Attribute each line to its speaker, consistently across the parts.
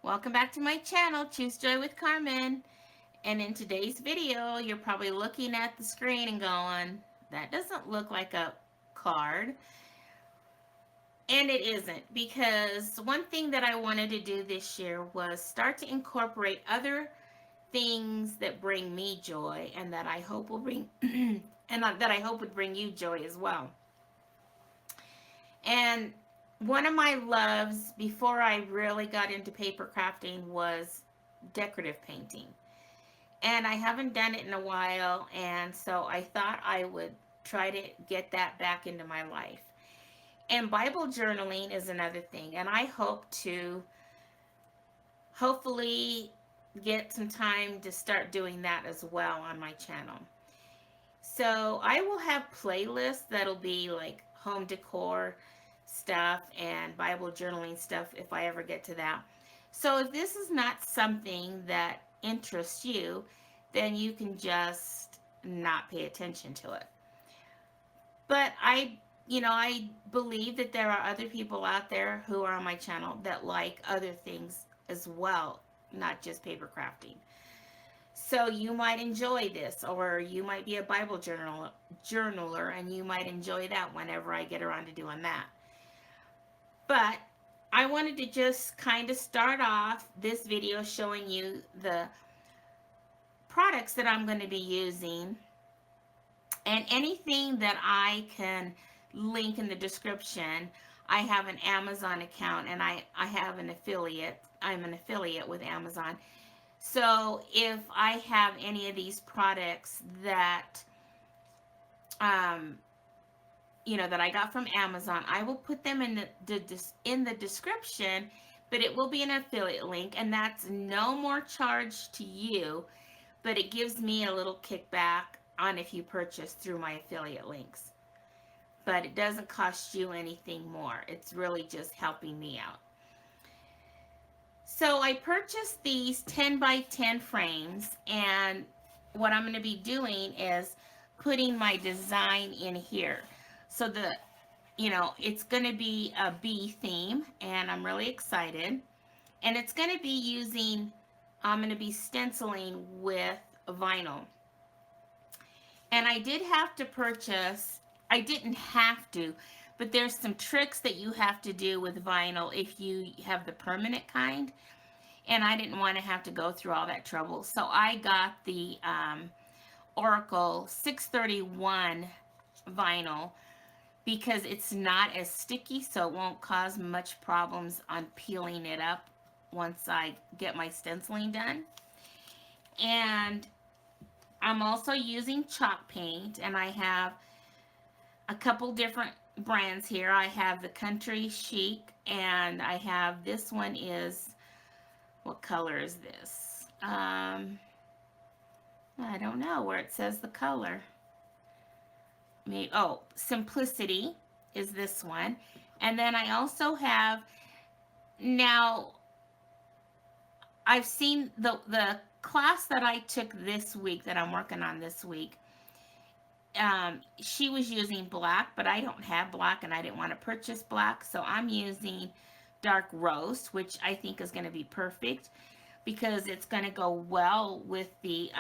Speaker 1: Welcome back to my channel, Choose Joy with Carmen. And in today's video, you're probably looking at the screen and going, that doesn't look like a card. And it isn't, because one thing that I wanted to do this year was start to incorporate other things that bring me joy and that I hope will bring and that I hope would bring you joy as well. And one of my loves before I really got into paper crafting was decorative painting. And I haven't done it in a while, and so I thought I would try to get that back into my life. And Bible journaling is another thing, and I hope to hopefully get some time to start doing that as well on my channel. So I will have playlists that'll be like home decor stuff and Bible journaling stuff if I ever get to that. So if this is not something that interests you, then you can just not pay attention to it. But I believe that there are other people out there who are on my channel that like other things as well, not just paper crafting. So you might enjoy this, or you might be a Bible journaler, and you might enjoy that whenever I get around to doing that. But I wanted to just kind of start off this video showing you the products that I'm going to be using, and anything that I can link in the description. I have an Amazon account, and I have an affiliate. I'm an affiliate with Amazon. So if I have any of these products that that I got from Amazon, I will put them in the description, but it will be an affiliate link, and that's no more charge to you, but it gives me a little kickback on if you purchase through my affiliate links. But it doesn't cost you anything more. It's really just helping me out. So I purchased these 10 by 10 frames, and what I'm going to be doing is putting my design in here. So it's going to be a bee theme, and I'm really excited. And it's going to be I'm going to be stenciling with vinyl. And I didn't have to, but there's some tricks that you have to do with vinyl if you have the permanent kind. And I didn't want to have to go through all that trouble. So I got the Oracle 631 vinyl because it's not as sticky, so it won't cause much problems on peeling it up once I get my stenciling done. And I'm also using chalk paint, and I have a couple different brands here. I have the Country Chic, and I have this one is, what color is this? I don't know where it says the color. Simplicity is this one. And then I also have, now I've seen the class that I took this week, that I'm working on this week. She was using black, but I don't have black, and I didn't want to purchase black, so I'm using dark roast, which I think is going to be perfect because it's going to go well with the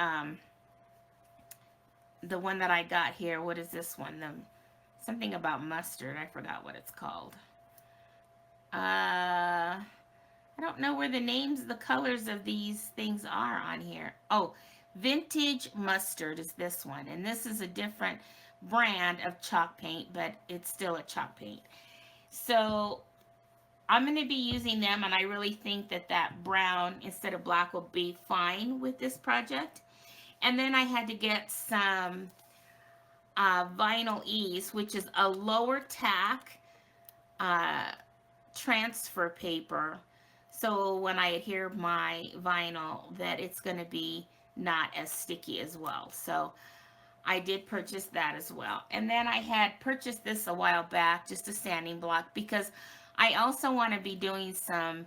Speaker 1: one that I got here. What is this one? Something about mustard. I forgot what it's called. I don't know where the colors of these things are on here. Oh, Vintage Mustard is this one, and this is a different brand of chalk paint, but it's still a chalk paint. So I'm going to be using them, and I really think that brown instead of black will be fine with this project. And then I had to get some Vinyl Ease, which is a lower tack transfer paper. So when I adhere my vinyl, that it's going to be not as sticky as well. So I did purchase that as well. And then I had purchased this a while back, just a sanding block, because I also want to be doing some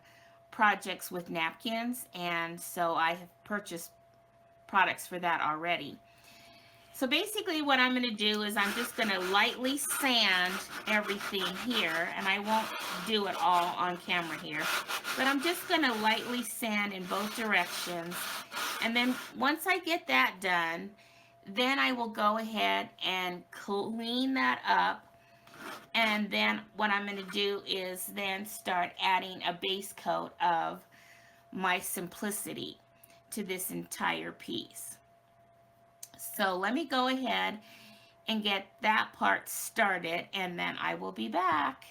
Speaker 1: projects with napkins, and so I have purchased products for that already. So basically what I'm going to do is I'm just going to lightly sand everything here, and I won't do it all on camera here, but I'm just going to lightly sand in both directions. And then once I get that done, then I will go ahead and clean that up. And then what I'm going to do is then start adding a base coat of my simplicity to this entire piece. So let me go ahead and get that part started, and then I will be back.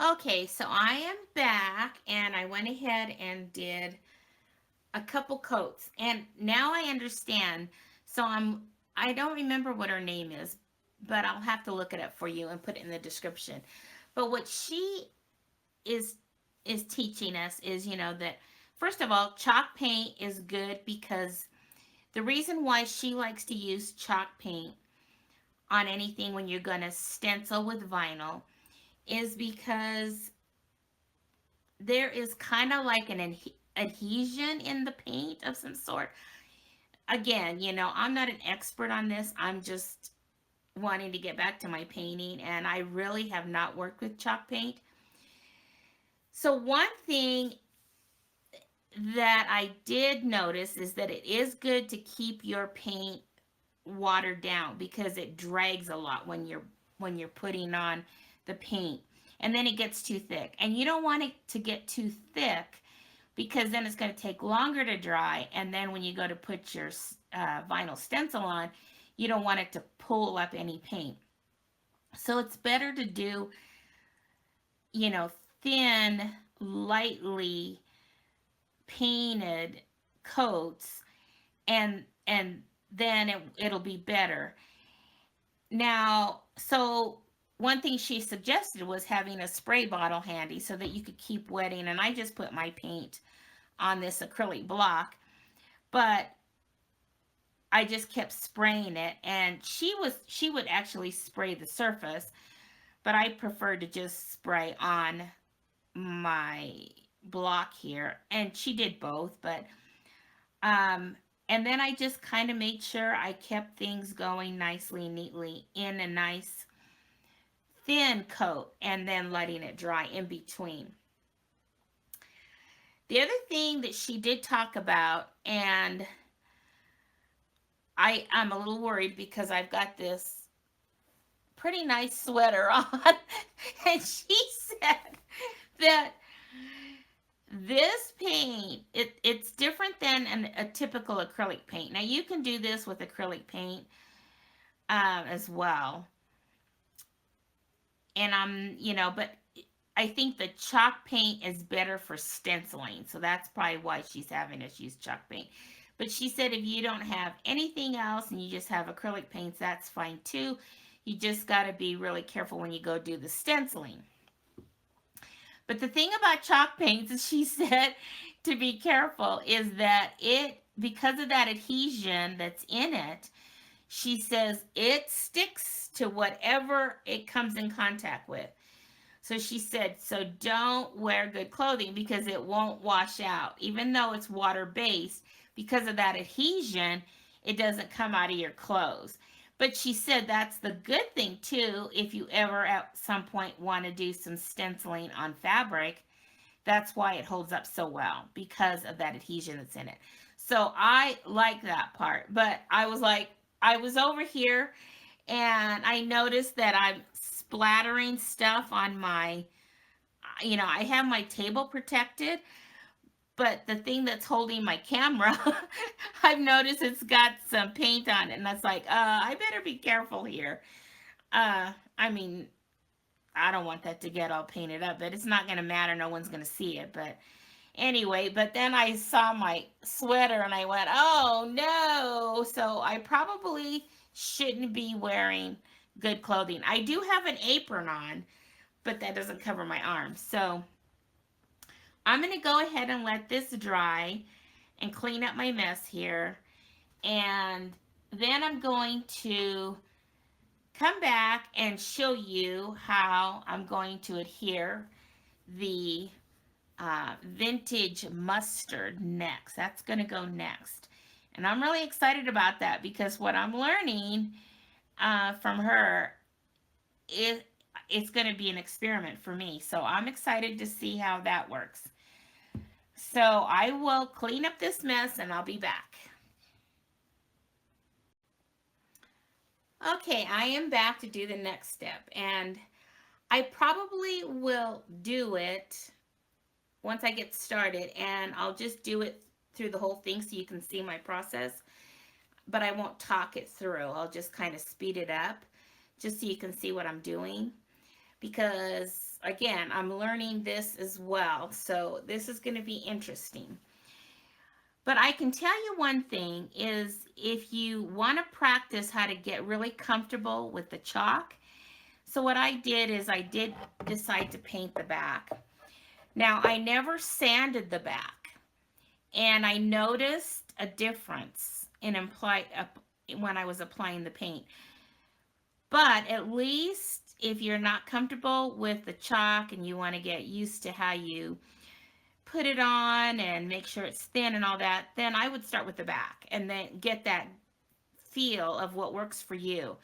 Speaker 1: Okay, so I am back, and I went ahead and did a couple coats, and now I understand. So I don't remember what her name is, but I'll have to look it up for you and put it in the description. But what she is is teaching us is, that first of all, chalk paint is good, because the reason why she likes to use chalk paint on anything when you're going to stencil with vinyl is because there is kind of like an adhesion in the paint of some sort. Again, I'm not an expert on this. I'm just wanting to get back to my painting, and I really have not worked with chalk paint. So one thing that I did notice is that it is good to keep your paint watered down, because it drags a lot when you're putting on the paint, and then it gets too thick, and you don't want it to get too thick, because then it's going to take longer to dry, and then when you go to put your vinyl stencil on, you don't want it to pull up any paint. So it's better to do, thin, lightly painted coats, and then it'll be better. Now, so one thing she suggested was having a spray bottle handy so that you could keep wetting, and I just put my paint on this acrylic block, but I just kept spraying it, and she would actually spray the surface, but I prefer to just spray on my block here, and she did both. But and then I just kind of made sure I kept things going nicely and neatly in a nice thin coat, and then letting it dry in between. The other thing that she did talk about, and I'm a little worried because I've got this pretty nice sweater on, and she said that this paint, it's different than a typical acrylic paint. Now you can do this with acrylic paint as well, and but I think the chalk paint is better for stenciling, so that's probably why she's having us use chalk paint. But she said if you don't have anything else and you just have acrylic paints, that's fine too. You just got to be really careful when you go do the stenciling. But the thing about chalk paints, as she said, to be careful, is that because of that adhesion that's in it, she says it sticks to whatever it comes in contact with. So she said, so don't wear good clothing because it won't wash out. Even though it's water-based, because of that adhesion, it doesn't come out of your clothes. But she said that's the good thing too, if you ever at some point want to do some stenciling on fabric. That's why it holds up so well, because of that adhesion that's in it. So I like that part. But I was over here, and I noticed that I'm splattering stuff on my, I have my table protected, but the thing that's holding my camera, I've noticed it's got some paint on it, and that's like, I better be careful here. I mean, I don't want that to get all painted up, but it's not going to matter. No one's going to see it. But anyway, but then I saw my sweater, and I went, oh no. So I probably shouldn't be wearing good clothing. I do have an apron on, but that doesn't cover my arms. So I'm going to go ahead and let this dry and clean up my mess here. And then I'm going to come back and show you how I'm going to adhere the vintage mustard next. That's going to go next. And I'm really excited about that because what I'm learning from her is it's going to be an experiment for me. So I'm excited to see how that works. So I will clean up this mess and I'll be back. Okay, I am back to do the next step. And I probably will do it once I get started, and I'll just do it through the whole thing so you can see my process, but I won't talk it through. I'll just kind of speed it up just so you can see what I'm doing, because again, I'm learning this as well, so this is going to be interesting. But I can tell you one thing is if you want to practice how to get really comfortable with the chalk, so what I did is I did decide to paint the back. Now, I never sanded the back, and I noticed a difference in when I was applying the paint. But at least if you're not comfortable with the chalk and you want to get used to how you put it on and make sure it's thin and all that, then I would start with the back and then get that feel of what works for you.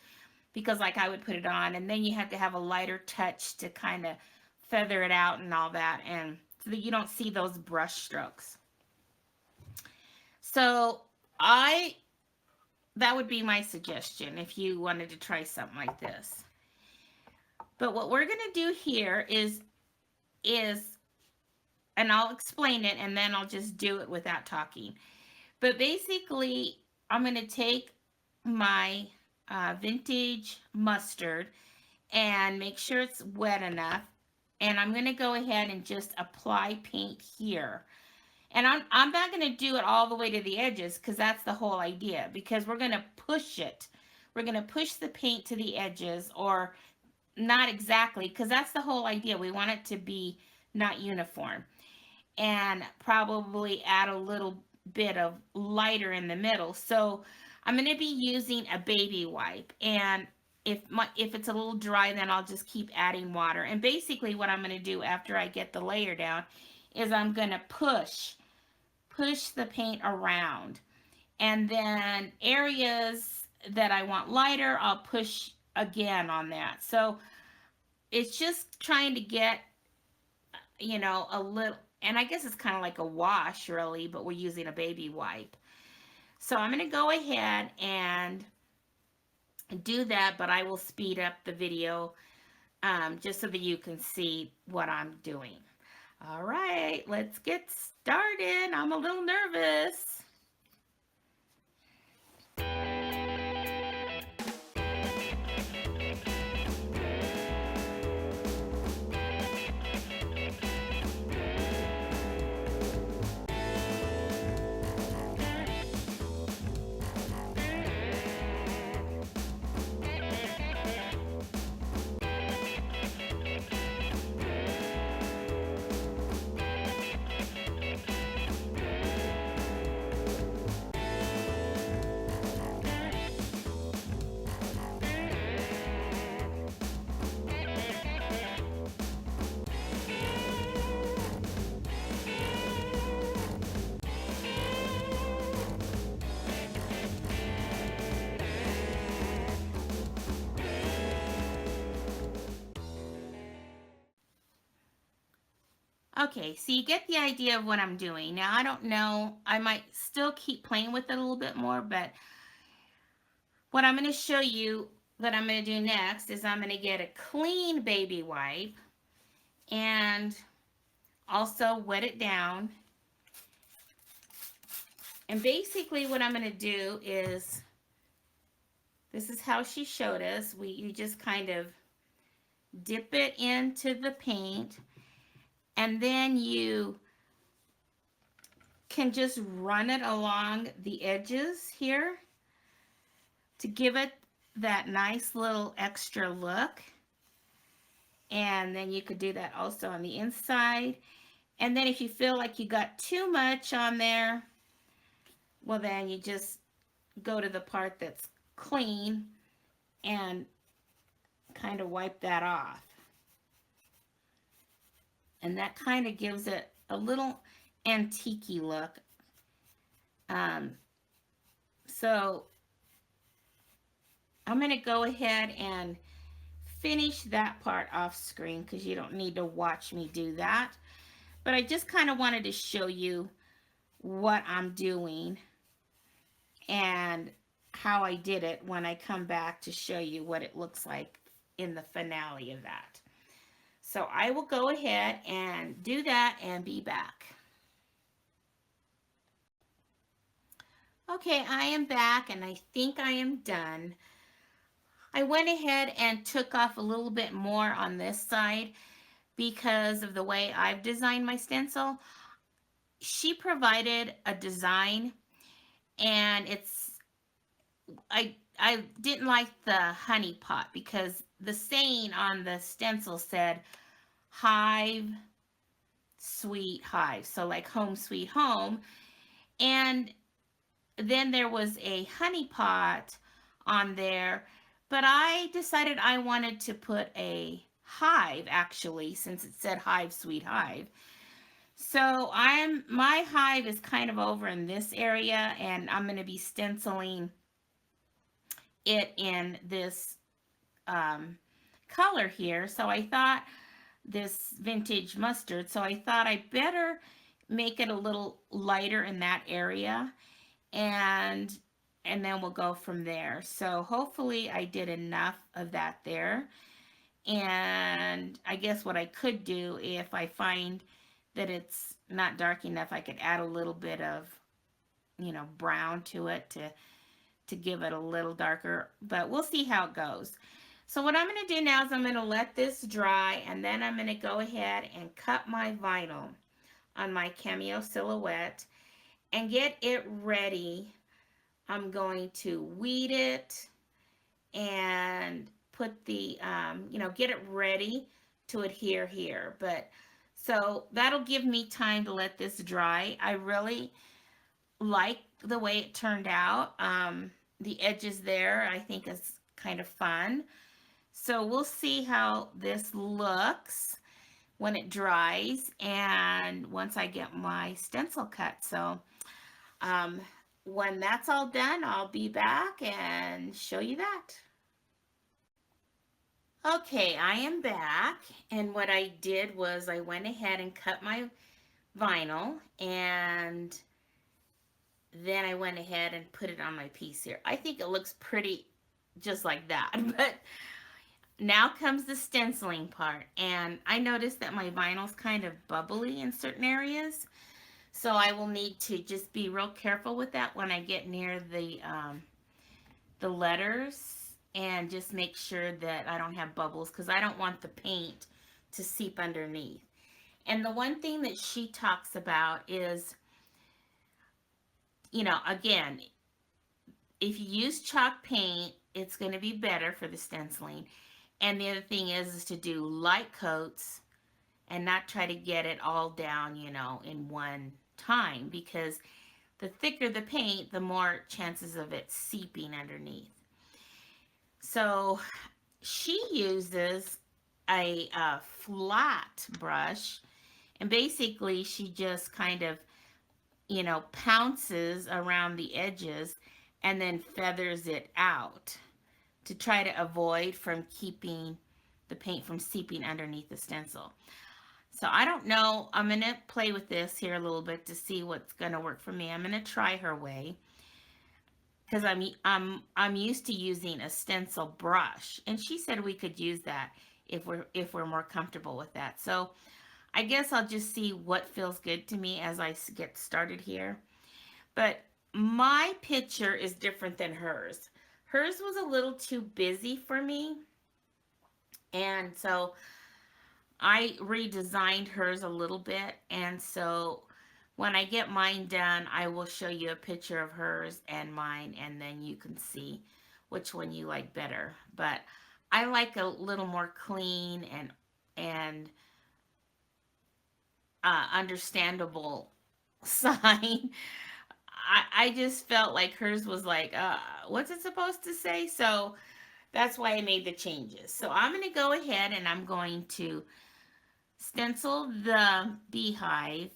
Speaker 1: Because like I would put it on and then you have to have a lighter touch to kind of feather it out and all that, and so that you don't see those brush strokes. So that would be my suggestion if you wanted to try something like this. But what we're going to do here is, and I'll explain it and then I'll just do it without talking. But basically, I'm going to take my vintage mustard and make sure it's wet enough. And I'm going to go ahead and just apply paint here. And I'm not going to do it all the way to the edges because that's the whole idea. Because we're going to push it. We're going to push the paint to the edges, or not exactly, because that's the whole idea. We want it to be not uniform. And probably add a little bit of lighter in the middle. So I'm going to be using a baby wipe. And if it's a little dry, then I'll just keep adding water. And basically what I'm going to do after I get the layer down is I'm going to push the paint around. And then areas that I want lighter, I'll push again on that. So it's just trying to get, a little, and I guess it's kind of like a wash really, but we're using a baby wipe. So I'm going to go ahead and do that, but I will speed up the video just so that you can see what I'm doing. All right, let's get started. I'm a little nervous. Okay, so you get the idea of what I'm doing. Now, I don't know, I might still keep playing with it a little bit more, but what I'm going to show you that I'm going to do next is I'm going to get a clean baby wipe and also wet it down. And basically what I'm going to do is, this is how she showed us. You just kind of dip it into the paint, and then you can just run it along the edges here to give it that nice little extra look. And then you could do that also on the inside. And then if you feel like you got too much on there, well, then you just go to the part that's clean and kind of wipe that off. And that kind of gives it a little antique look. Um, so I'm going to go ahead and finish that part off screen because you don't need to watch me do that. But I just kind of wanted to show you what I'm doing and how I did it when I come back to show you what it looks like in the finale of that. So I will go ahead and do that and be back. Okay, I am back and I think I am done. I went ahead and took off a little bit more on this side because of the way I've designed my stencil. She provided a design and I didn't like the honey pot because the saying on the stencil said Hive, sweet Hive. So like home sweet home. And then there was a honey pot on there, but I decided I wanted to put a hive actually since it said Hive, sweet Hive. So my hive is kind of over in this area and I'm going to be stenciling it in this um, color here. So I thought this vintage mustard. So I thought I better make it a little lighter in that area and then we'll go from there. So hopefully I did enough of that there. And I guess what I could do if I find that it's not dark enough, I could add a little bit of, brown to it to give it a little darker, but we'll see how it goes. So what I'm going to do now is I'm going to let this dry and then I'm going to go ahead and cut my vinyl on my Cameo Silhouette and get it ready. I'm going to weed it and put the, get it ready to adhere here. But so that'll give me time to let this dry. I really like the way it turned out. The edges there, I think is kind of fun. So we'll see how this looks when it dries and once I get my stencil cut. So um, when that's all done, I'll be back and show you that. Okay, I am back, and what I did was I went ahead and cut my vinyl, and then I went ahead and put it on my piece here. I think it looks pretty just like that, but now comes the stenciling part, and I noticed that my vinyl's kind of bubbly in certain areas, so I will need to just be real careful with that when I get near the letters and just make sure that I don't have bubbles because I don't want the paint to seep underneath. And the one thing that she talks about is, again, if you use chalk paint, it's going to be better for the stenciling. And the other thing is to do light coats and not try to get it all down, in one time because the thicker the paint, the more chances of it seeping underneath. So she uses a flat brush and basically she just kind of, pounces around the edges and then feathers it out to try to avoid from keeping the paint from seeping underneath the stencil. So I don't know. I'm going to play with this here a little bit to see what's going to work for me. I'm going to try her way because I'm used to using a stencil brush, and she said we could use that if we're more comfortable with that. So I guess I'll just see what feels good to me as I get started here. But my picture is different than hers. Hers was a little too busy for me, and so I redesigned hers a little bit. And so when I get mine done, I will show you a picture of hers and mine, and then you can see which one you like better. But I like a little more clean and understandable sign. I just felt like hers was like, what's it supposed to say? So that's why I made the changes. So I'm going to go ahead and I'm going to stencil the beehive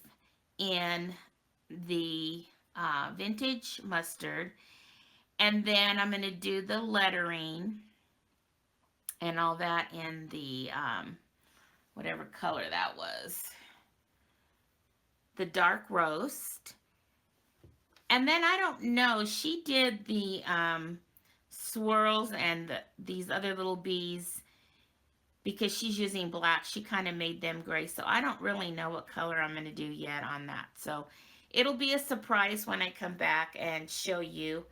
Speaker 1: in the vintage mustard. And then I'm going to do the lettering and all that in the whatever color that was, the dark roast. And then I don't know, she did the swirls and these other little bees because she's using black. She kind of made them gray. So I don't really know what color I'm going to do yet on that. So it'll be a surprise when I come back and show you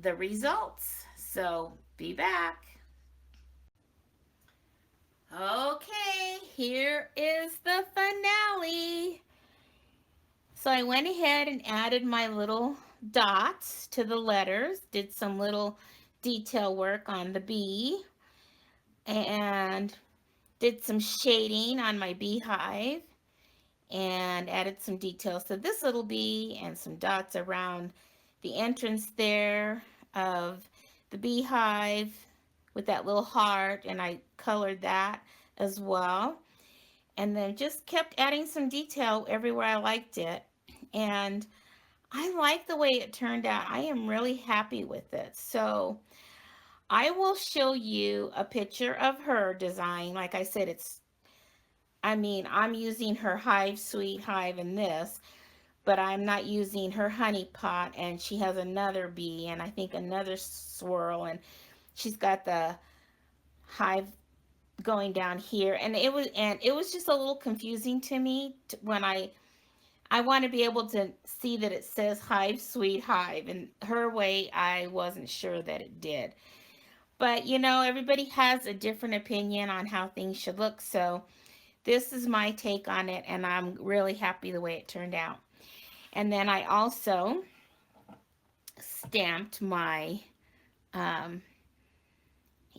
Speaker 1: the results. So be back. Okay, here is the finale. So I went ahead and added my little dots to the letters, did some little detail work on the bee, and did some shading on my beehive, and added some details to this little bee and some dots around the entrance there of the beehive with that little heart, and I colored that as well. And then just kept adding some detail everywhere I liked it. And I like the way it turned out. I am really happy with it. So I will show you a picture of her design. Like I said, I'm using her Hive Sweet Hive in this, but I'm not using her honey pot. And she has another bee and I think another swirl. And she's got the hive going down here. And it was just a little confusing to me when I want to be able to see that it says Hive Sweet Hive, and her way I wasn't sure that it did. But everybody has a different opinion on how things should look, so this is my take on it, and I'm really happy the way it turned out. And then I also stamped my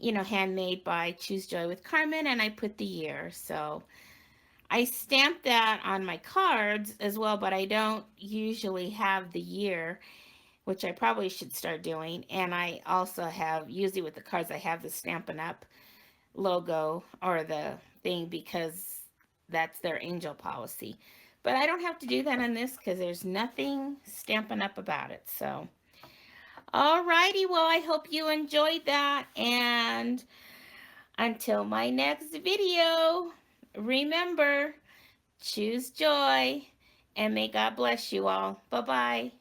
Speaker 1: handmade by Choose Joy with Carmen, and I put the year. So I stamped that on my cards as well, but I don't usually have the year, which I probably should start doing. And I also have, usually with the cards, I have the Stampin' Up logo or the thing because that's their angel policy. But I don't have to do that on this because there's nothing Stampin' Up about it. So, alrighty, well, I hope you enjoyed that. And until my next video, remember, choose joy, and may God bless you all. Bye-bye.